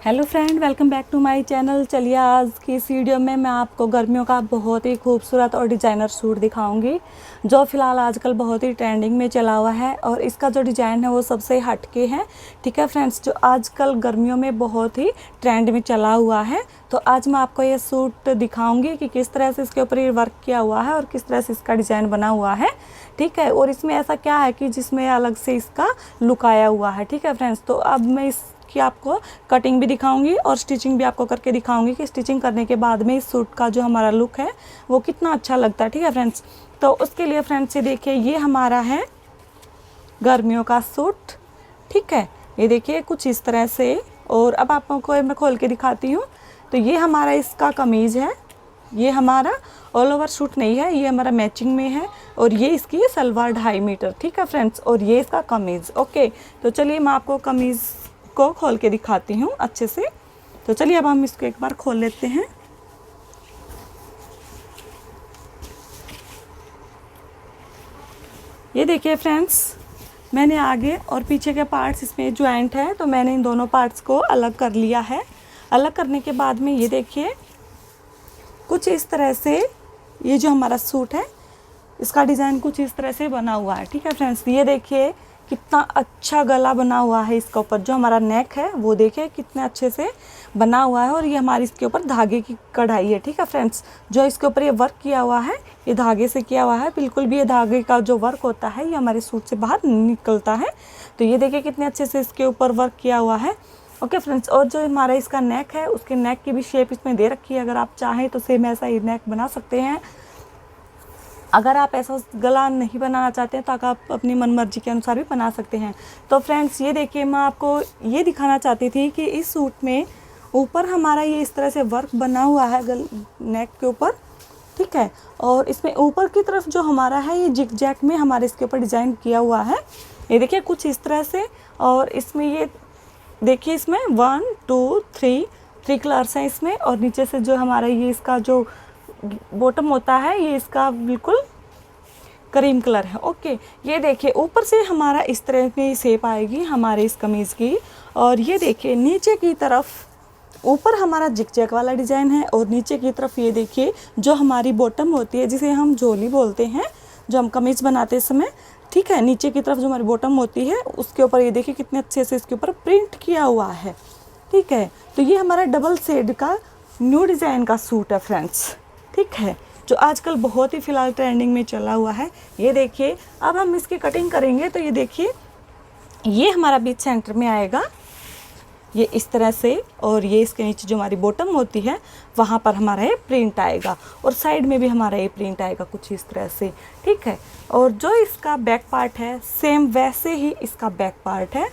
Hello friend, welcome back to my channel. चलिए आज की इस वीडियो में मैं आपको गर्मियों का बहुत ही खूबसूरत और डिज़ाइनर सूट दिखाऊंगी जो फ़िलहाल आजकल बहुत ही ट्रेंडिंग में चला हुआ है और इसका जो डिज़ाइन है वो सबसे हटके है। ठीक है फ्रेंड्स, जो आजकल गर्मियों में बहुत ही ट्रेंड में चला हुआ है। तो आज मैं आपको ये सूट दिखाऊँगी कि किस तरह से इसके ऊपर ये वर्क किया हुआ है और किस तरह से इसका डिज़ाइन बना हुआ है। ठीक है, और इसमें ऐसा क्या है कि जिसमें अलग से इसका लुक आया हुआ है। ठीक है फ्रेंड्स, तो अब मैं कि आपको कटिंग भी दिखाऊंगी और स्टिचिंग भी आपको करके दिखाऊंगी कि स्टिचिंग करने के बाद में इस सूट का जो हमारा लुक है वो कितना अच्छा लगता है। ठीक है फ्रेंड्स, तो उसके लिए फ्रेंड्स ये देखिए, ये हमारा है गर्मियों का सूट। ठीक है, ये देखिए कुछ इस तरह से। और अब आपको मैं खोल के दिखाती हूँ। तो ये हमारा इसका कमीज़ है, ये हमारा ऑल ओवर सूट नहीं है, ये हमारा मैचिंग में है। और ये इसकी सलवार 2.5 मीटर। ठीक है फ्रेंड्स, और ये इसका कमीज़। ओके, तो चलिए मैं आपको कमीज़ को खोल के दिखाती हूँ अच्छे से। तो चलिए अब हम इसको एक बार खोल लेते हैं। ये देखिए फ्रेंड्स, मैंने आगे और पीछे के पार्ट्स इसमें ज्वाइंट है, तो मैंने इन दोनों पार्ट्स को अलग कर लिया है। अलग करने के बाद में ये देखिए कुछ इस तरह से ये जो हमारा सूट है इसका डिज़ाइन कुछ इस तरह से बना हुआ है। ठीक है फ्रेंड्स, ये देखिए कितना अच्छा गला बना हुआ है इसके ऊपर। जो हमारा नेक है वो देखिए कितने अच्छे से बना हुआ है और ये हमारी इसके ऊपर धागे की कढ़ाई है। ठीक है फ्रेंड्स, जो इसके ऊपर ये वर्क किया हुआ है ये धागे से किया हुआ है। बिल्कुल भी ये धागे का जो वर्क होता है ये हमारे सूट से बाहर निकलता है। तो ये देखिए कितने अच्छे से इसके ऊपर वर्क किया हुआ है। ओके फ्रेंड्स, और जो हमारा इसका नेक है उसके नेक की भी शेप इसमें दे रखी है। अगर आप चाहें तो सेम ऐसा ही नेक बना सकते हैं। अगर आप ऐसा गला नहीं बनाना चाहते हैं तो आप अपनी मनमर्जी के अनुसार भी बना सकते हैं। तो फ्रेंड्स ये देखिए, मैं आपको ये दिखाना चाहती थी कि इस सूट में ऊपर हमारा ये इस तरह से वर्क बना हुआ है नेक के ऊपर। ठीक है, और इसमें ऊपर की तरफ जो हमारा है ये जिग जैग में हमारे इसके ऊपर डिज़ाइन किया हुआ है। ये देखिए कुछ इस तरह से। और इसमें ये देखिए, इसमें 1 2 3 कलर्स हैं इसमें। और नीचे से जो हमारा ये इसका जो बॉटम होता है ये इसका बिल्कुल क्रीम कलर है। ओके, ये देखिए ऊपर से हमारा इस तरह की शेप आएगी हमारे इस कमीज़ की। और ये देखिए नीचे की तरफ ऊपर हमारा जिग जैग वाला डिज़ाइन है और नीचे की तरफ ये देखिए जो हमारी बॉटम होती है जिसे हम झोली बोलते हैं, जो हम कमीज़ बनाते समय। ठीक है, नीचे की तरफ जो हमारी बॉटम होती है उसके ऊपर ये देखिए कितने अच्छे से इसके ऊपर प्रिंट किया हुआ है। ठीक है, तो ये हमारा डबल शेड का न्यू डिज़ाइन का सूट है फ्रेंड्स। ठीक है, जो आजकल बहुत ही फ़िलहाल ट्रेंडिंग में चला हुआ है। ये देखिए अब हम इसकी कटिंग करेंगे। तो ये देखिए ये हमारा बीच सेंटर में आएगा ये इस तरह से। और ये इसके नीचे जो हमारी बॉटम होती है वहाँ पर हमारा ये प्रिंट आएगा और साइड में भी हमारा ये प्रिंट आएगा कुछ इस तरह से। ठीक है, और जो इसका बैक पार्ट है सेम वैसे ही इसका बैक पार्ट है।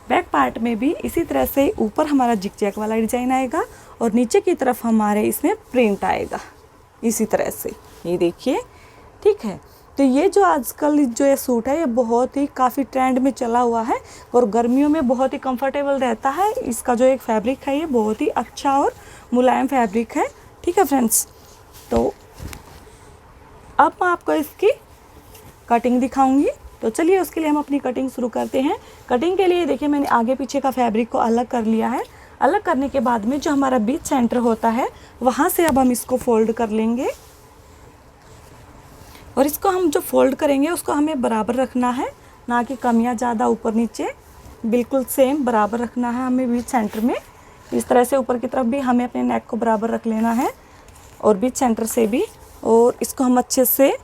बैक पार्ट में भी इसी तरह से ऊपर हमारा जिग जैग वाला डिज़ाइन आएगा और नीचे की तरफ हमारे इसमें प्रिंट आएगा इसी तरह से। ये देखिए, ठीक है। तो ये जो आजकल जो ये सूट है ये बहुत ही काफ़ी ट्रेंड में चला हुआ है और गर्मियों में बहुत ही कंफर्टेबल रहता है। इसका जो एक फैब्रिक है ये बहुत ही अच्छा और मुलायम फैब्रिक है। ठीक है फ्रेंड्स, तो अब मैं आपको इसकी कटिंग दिखाऊंगी। तो चलिए उसके लिए हम अपनी कटिंग शुरू करते हैं। कटिंग के लिए देखिए मैंने आगे पीछे का फैब्रिक को अलग कर लिया है। अलग करने के बाद में जो हमारा बीच सेंटर होता है वहाँ से अब हम इसको फोल्ड कर लेंगे। और इसको हम जो फोल्ड करेंगे उसको हमें बराबर रखना है, ना कि कम या ज़्यादा ऊपर नीचे, बिल्कुल सेम बराबर रखना है हमें बीच सेंटर में। इस तरह से ऊपर की तरफ भी हमें अपने नेक को बराबर रख लेना है और बीच सेंटर से भी। और इसको हम अच्छे से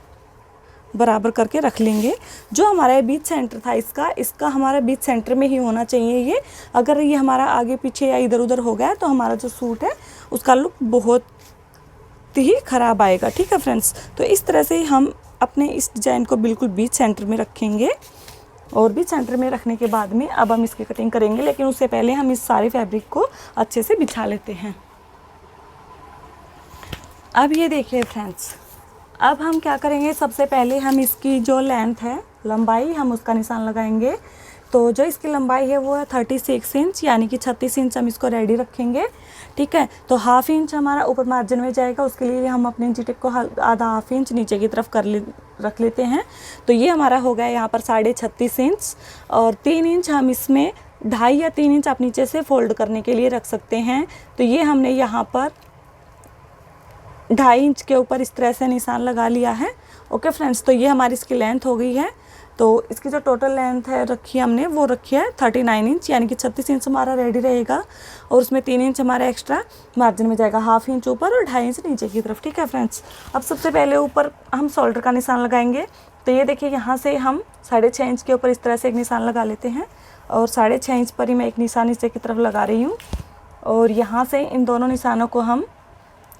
बराबर करके रख लेंगे। जो हमारा बीच सेंटर था इसका हमारा बीच सेंटर में ही होना चाहिए ये। अगर ये हमारा आगे पीछे या इधर उधर हो गया तो हमारा जो सूट है उसका लुक बहुत ही ख़राब आएगा। ठीक है फ्रेंड्स, तो इस तरह से हम अपने इस डिज़ाइन को बिल्कुल बीच सेंटर में रखेंगे। और बीच सेंटर में रखने के बाद में अब हम इसकी कटिंग करेंगे, लेकिन उससे पहले हम इस सारे फैब्रिक को अच्छे से बिछा लेते हैं। अब ये देखिए फ्रेंड्स, अब हम क्या करेंगे, सबसे पहले हम इसकी जो लेंथ है लंबाई हम उसका निशान लगाएंगे। तो जो इसकी लंबाई है वो है 36 इंच, यानी कि 36 इंच हम इसको रेडी रखेंगे। ठीक है, तो ½ इंच हमारा ऊपर मार्जिन में जाएगा, उसके लिए हम अपने इंचीटेप को आधा ½ इंच नीचे की तरफ रख लेते हैं। तो ये हमारा हो गया यहाँ पर 36.5 इंच। और 3 इंच हम इसमें 2.5 या 3 इंच आप नीचे से फोल्ड करने के लिए रख सकते हैं। तो ये हमने यहाँ पर 2.5 इंच के ऊपर इस तरह से निशान लगा लिया है। ओके फ्रेंड्स, तो ये हमारी इसकी लेंथ हो गई है। तो इसकी जो टोटल लेंथ है रखी है हमने, वो रखी है 39 इंच, यानी कि 36 इंच हमारा रेडी रहेगा और उसमें 3 इंच हमारा एक्स्ट्रा मार्जिन में जाएगा, 1/2 इंच ऊपर और 2.5 इंच नीचे की तरफ। ठीक है फ्रेंड्स, अब सबसे पहले ऊपर हम शोल्डर का निशान लगाएंगे। तो ये देखिए, यहाँ से हम 6.5 इंच के ऊपर इस तरह से एक निशान लगा लेते हैं और 6.5 इंच पर ही मैं एक निशान नीचे की तरफ लगा रही हूँ। और यहाँ से इन दोनों निशानों को हम,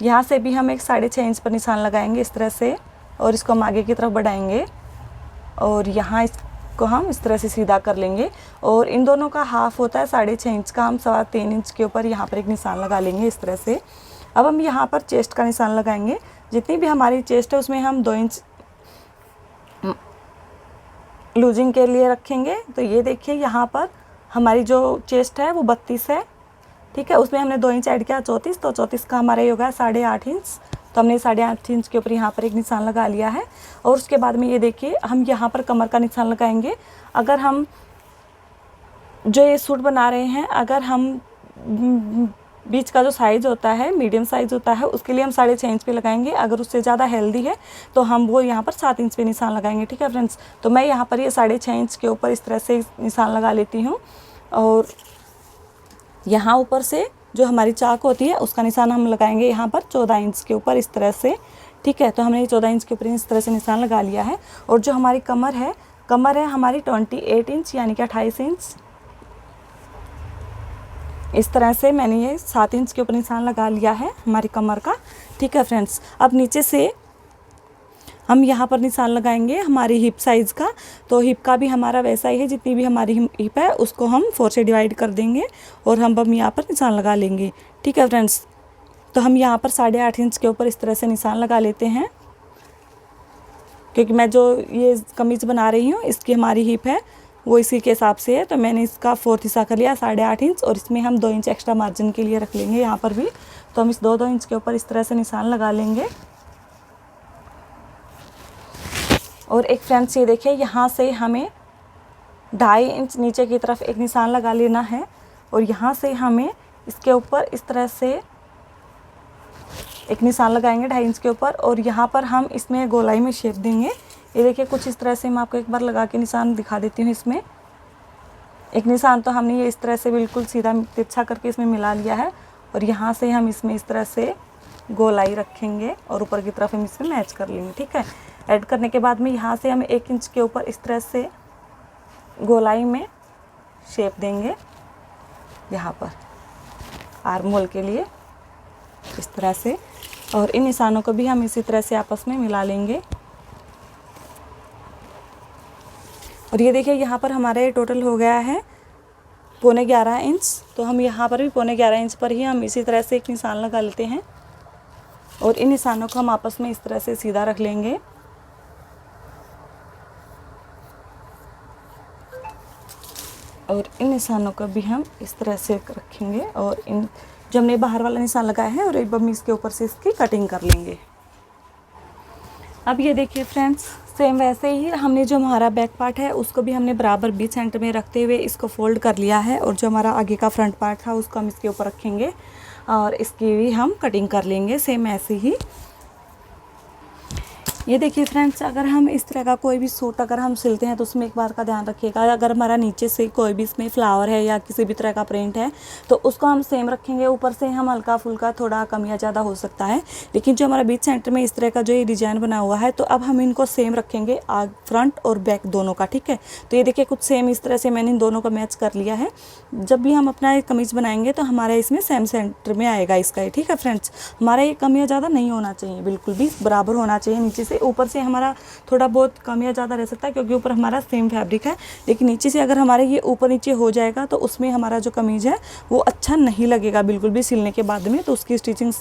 यहाँ से भी हम एक 6.5 इंच पर निशान लगाएंगे इस तरह से, और इसको हम आगे की तरफ बढ़ाएंगे और यहाँ इसको हम इस तरह से सीधा कर लेंगे। और इन दोनों का हाफ होता है 6.5 इंच का, हम 3.25 इंच के ऊपर यहाँ पर एक निशान लगा लेंगे इस तरह से। अब हम यहाँ पर चेस्ट का निशान लगाएंगे। जितनी भी हमारी चेस्ट है उसमें हम 2 इंच लूजिंग के लिए रखेंगे। तो ये देखिए, यहाँ पर हमारी जो चेस्ट है वो 32 है। ठीक है, उसमें हमने 2 इंच ऐड किया 34, तो 34 का हमारा ये होगा 8.5 इंच। तो हमने 8.5 इंच के ऊपर यहाँ पर एक निशान लगा लिया है। और उसके बाद में ये देखिए, हम यहाँ पर कमर का निशान लगाएंगे। अगर हम जो ये सूट बना रहे हैं, अगर हम बीच का जो साइज़ होता है, मीडियम साइज़ होता है, उसके लिए हम 6.5 इंच पे लगाएंगे। अगर उससे ज़्यादा हेल्दी है तो हम वो यहाँ पर 7 इंच पे निशान लगाएंगे। ठीक है फ्रेंड्स, तो मैं यहाँ पर ये 6.5 इंच के ऊपर इस तरह से निशान लगा लेती हूँ। और यहाँ ऊपर से जो हमारी चाक होती है उसका निशान हम लगाएंगे यहाँ पर 14 इंच के ऊपर इस तरह से। ठीक है, तो हमने ये 14 इंच के ऊपर इस तरह से निशान लगा लिया है। और जो हमारी कमर है हमारी 28 इंच, यानी कि 28 इंच। इस तरह से मैंने ये 7 इंच के ऊपर निशान लगा लिया है हमारी कमर का। ठीक है फ्रेंड्स, अब नीचे से हम यहाँ पर निशान लगाएंगे हमारी हिप साइज़ का। तो हिप का भी हमारा वैसा ही है, जितनी भी हमारी हिप है उसको हम 4 से डिवाइड कर देंगे और हम यहाँ पर निशान लगा लेंगे। ठीक है फ्रेंड्स, तो हम यहाँ पर 8.5 इंच के ऊपर इस तरह से निशान लगा लेते हैं, क्योंकि मैं जो ये कमीज़ बना रही हूँ इसकी हमारी हिप है वो इसी के हिसाब से है। तो मैंने इसका 4th हिस्सा कर लिया 8.5 इंच, और इसमें हम 2 इंच एक्स्ट्रा मार्जिन के लिए रख लेंगे यहाँ पर भी। तो हम इस 2 इंच के ऊपर इस तरह से निशान लगा लेंगे। और एक फ्रेंड्स, ये देखिए, यहाँ से हमें 2.5 इंच नीचे की तरफ एक निशान लगा लेना है और यहाँ से हमें इसके ऊपर इस तरह से एक निशान लगाएंगे 2.5 इंच के ऊपर। और यहाँ पर हम इसमें गोलाई में शेप देंगे। ये देखिए, कुछ इस तरह से मैं आपको एक बार लगा के निशान दिखा देती हूँ। इसमें एक निशान तो हमने ये इस तरह से बिल्कुल सीधा तिरछा करके इसमें मिला लिया है और यहाँ से हम इसमें इस तरह से गोलाई रखेंगे और ऊपर की तरफ हम इसमें मैच कर लेंगे। ठीक है, ऐड करने के बाद में यहाँ से हम 1 इंच के ऊपर इस तरह से गोलाई में शेप देंगे, यहाँ पर आर्म होल के लिए इस तरह से। और इन निशानों को भी हम इसी तरह से आपस में मिला लेंगे। और ये देखिए, यहाँ पर हमारा ये टोटल हो गया है 11.25 इंच। तो हम यहाँ पर भी 11.25 इंच पर ही हम इसी तरह से एक निशान लगा लेते हैं और इन निशानों को हम आपस में इस तरह से सीधा रख लेंगे। और इन निशानों को भी हम इस तरह से रखेंगे और इन जो हमने बाहर वाला निशान लगाया है और एक बार हम इसके ऊपर से इसकी कटिंग कर लेंगे। अब ये देखिए फ्रेंड्स, सेम वैसे ही हमने जो हमारा बैक पार्ट है उसको भी हमने बराबर बीच सेंटर में रखते हुए इसको फोल्ड कर लिया है और जो हमारा आगे का फ्रंट पार्ट था उसको हम इसके ऊपर रखेंगे और इसकी भी हम कटिंग कर लेंगे सेम ऐसे ही। ये देखिए फ्रेंड्स, अगर हम इस तरह का कोई भी सूट अगर हम सिलते हैं तो उसमें एक बार का ध्यान रखिएगा, अगर हमारा नीचे से कोई भी इसमें फ्लावर है या किसी भी तरह का प्रिंट है तो उसको हम सेम रखेंगे। ऊपर से हम हल्का फुल्का थोड़ा कम या ज़्यादा हो सकता है, लेकिन जो हमारा बीच सेंटर में इस तरह का जो ये डिज़ाइन बना हुआ है तो अब हम इनको सेम रखेंगे फ्रंट और बैक दोनों का। ठीक है, तो ये देखिए कुछ सेम इस तरह से मैंने इन दोनों का मैच कर लिया है। जब भी हम अपना कमीज़ बनाएंगे तो हमारा इसमें सेम सेंटर में आएगा इसका। ठीक है फ्रेंड्स, हमारा ये कम या ज़्यादा नहीं होना चाहिए, बिल्कुल भी बराबर होना चाहिए। नीचे से ऊपर से हमारा थोड़ा बहुत कम या ज़्यादा रह सकता है क्योंकि ऊपर हमारा सेम फैब्रिक है, लेकिन नीचे से अगर हमारे ये ऊपर नीचे हो जाएगा तो उसमें हमारा जो कमीज़ है वो अच्छा नहीं लगेगा बिल्कुल भी सिलने के बाद में, तो उसकी स्टिचिंग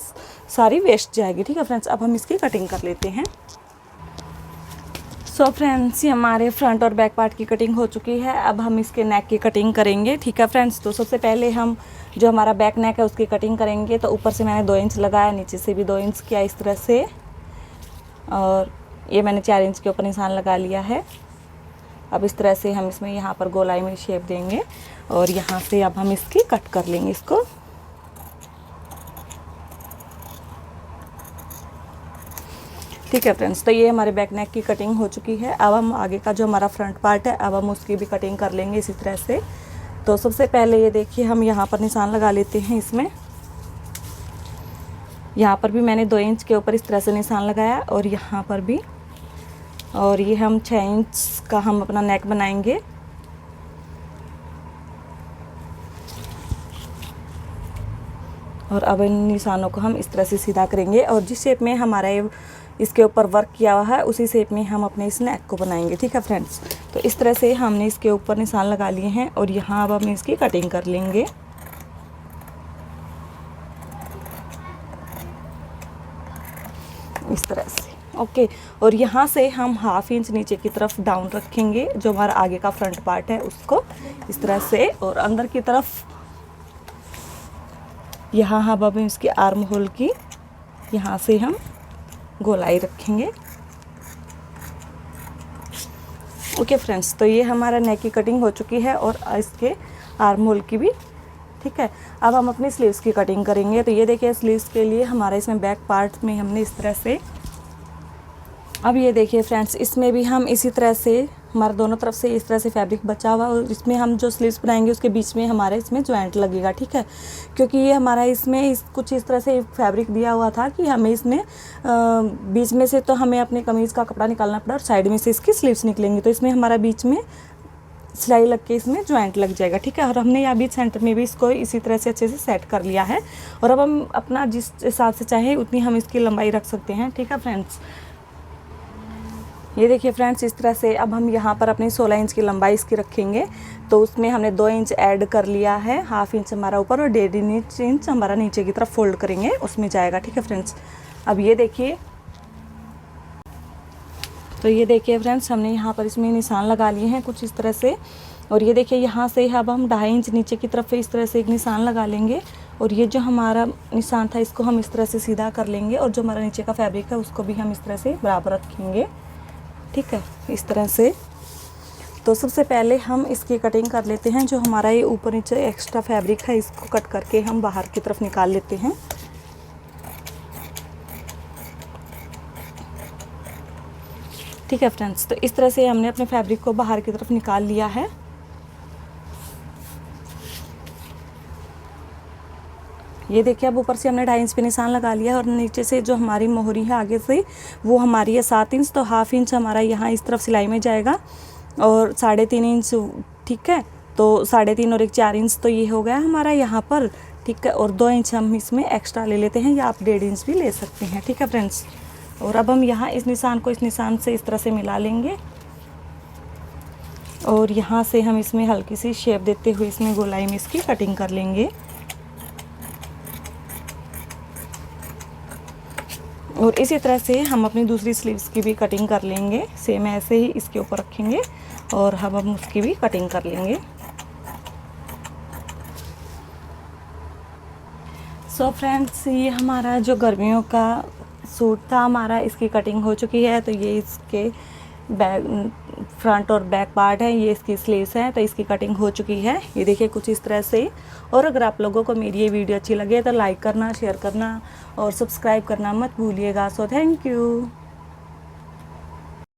सारी वेस्ट जाएगी। ठीक है फ्रेंड्स, अब हम इसकी कटिंग कर लेते हैं। सो फ्रेंड्स, ये हमारे फ्रंट और बैक पार्ट की कटिंग हो चुकी है। अब हम इसके नेक की कटिंग करेंगे। ठीक है फ्रेंड्स, तो सबसे पहले हम जो हमारा बैक नेक है उसकी कटिंग करेंगे। तो ऊपर से मैंने 2 इंच लगाया, नीचे से भी 2 इंच किया इस तरह से, और ये मैंने 4 इंच के ऊपर निशान लगा लिया है। अब इस तरह से हम इसमें यहाँ पर गोलाई में शेप देंगे और यहाँ से अब हम इसकी कट कर लेंगे इसको। ठीक है फ्रेंड्स, तो ये हमारे बैक नेक की कटिंग हो चुकी है। अब हम आगे का जो हमारा फ्रंट पार्ट है अब हम उसकी भी कटिंग कर लेंगे इसी तरह से। तो सबसे पहले ये देखिए हम यहाँ पर निशान लगा लेते हैं इसमें। यहाँ पर भी मैंने 2 इंच के ऊपर इस तरह से निशान लगाया और यहाँ पर भी, और ये हम 6 इंच का हम अपना नेक बनाएंगे। और अब इन निशानों को हम इस तरह से सीधा करेंगे और जिस शेप में हमारा ये इसके ऊपर वर्क किया हुआ है उसी शेप में हम अपने इस नेक को बनाएंगे। ठीक है फ्रेंड्स, तो इस तरह से हमने इसके ऊपर निशान लगा लिए हैं और यहाँ अब हम इसकी कटिंग कर लेंगे। इस तरह से ओके। और यहाँ से हम 1/2 इंच नीचे की तरफ डाउन रखेंगे, जो हमारा आगे का फ्रंट पार्ट है उसको इस तरह से, और अंदर की तरफ यहाँ हम इसके आर्म होल की यहाँ से हम गोलाई रखेंगे। ओके फ्रेंड्स, तो ये हमारा नेक की कटिंग हो चुकी है और इसके आर्म होल की भी। ठीक है, अब हम अपनी स्लीव्स की कटिंग करेंगे। तो ये देखिए स्लीव्स के लिए हमारा इसमें बैक पार्ट में हमने इस तरह से, अब ये देखिए फ्रेंड्स इसमें भी हम इसी तरह से हमारा दोनों तरफ से इस तरह से फैब्रिक बचा हुआ और इसमें हम जो स्लीव्स बनाएंगे उसके बीच में हमारा इसमें जॉइंट लगेगा। ठीक है, क्योंकि ये हमारा इसमें कुछ इस तरह से फैब्रिक दिया हुआ था कि हमें इसमें बीच में से तो हमें अपनी कमीज़ का कपड़ा निकालना पड़ा और साइड में से इसकी स्लीव्स निकलेंगी, तो इसमें हमारा बीच में सिलाई लग के इसमें जॉइंट लग जाएगा। ठीक है, और हमने यहाँ बीच सेंटर में भी इसको इसी तरह से अच्छे से सेट कर लिया है और अब हम अपना जिस हिसाब से चाहें उतनी हम इसकी लंबाई रख सकते हैं। ठीक है फ्रेंड्स, ये देखिए फ्रेंड्स इस तरह से अब हम यहाँ पर अपनी 16 इंच की लंबाई इसकी रखेंगे। तो उसमें हमने 2 इंच ऐड कर लिया है, 1/2 इंच हमारा ऊपर और 1.5 इंच हमारा नीचे की तरफ फोल्ड करेंगे उसमें जाएगा। ठीक है फ्रेंड्स, अब ये देखिए, तो ये देखिए फ्रेंड्स हमने यहाँ पर इसमें निशान लगा लिए हैं कुछ इस तरह से, और ये देखिए यहाँ से अब हम 2.5 इंच नीचे की तरफ इस तरह से एक निशान लगा लेंगे और ये जो हमारा निशान था इसको हम इस तरह से सीधा कर लेंगे और जो हमारा नीचे का फैब्रिक है उसको भी हम इस तरह से बराबर रखेंगे। ठीक है, इस तरह से। तो सबसे पहले हम इसकी कटिंग कर लेते हैं। जो हमारा ये ऊपर नीचे एक्स्ट्रा फैब्रिक है इसको कट करके हम बाहर की तरफ निकाल लेते हैं। ठीक है फ्रेंड्स, तो इस तरह से हमने अपने फैब्रिक को बाहर की तरफ निकाल लिया है। ये देखिए अब ऊपर से हमने 2.5 इंच पे निशान लगा लिया है और नीचे से जो हमारी मोहरी है आगे से वो हमारी है 7 इंच, तो 1/2 इंच हमारा यहाँ इस तरफ सिलाई में जाएगा और 3.5 इंच। ठीक है, तो 3.5 और 4 इंच तो ये हो गया हमारा यहाँ पर। ठीक है, और 2 इंच हम इसमें एक्स्ट्रा ले लेते हैं या आप 1.5 इंच भी ले सकते हैं। ठीक है फ्रेंड्स, और अब हम यहाँ इस निशान को इस निशान से इस तरह से मिला लेंगे और यहाँ से हम इसमें हल्की सी शेप देते हुए इसमें गोलाई में इसकी कटिंग कर लेंगे। और इसी तरह से हम अपनी दूसरी स्लीव्स की भी कटिंग कर लेंगे, सेम ऐसे ही इसके ऊपर रखेंगे और हम उसकी भी कटिंग कर लेंगे। सो फ्रेंड्स, ये हमारा जो गर्मियों का सूट था हमारा, इसकी कटिंग हो चुकी है। तो ये इसके बैक फ्रंट और बैक पार्ट है, ये इसकी स्लीव्स हैं, तो इसकी कटिंग हो चुकी है। ये देखिए कुछ इस तरह से। और अगर आप लोगों को मेरी ये वीडियो अच्छी लगे तो लाइक करना, शेयर करना और सब्सक्राइब करना मत भूलिएगा। So thank you.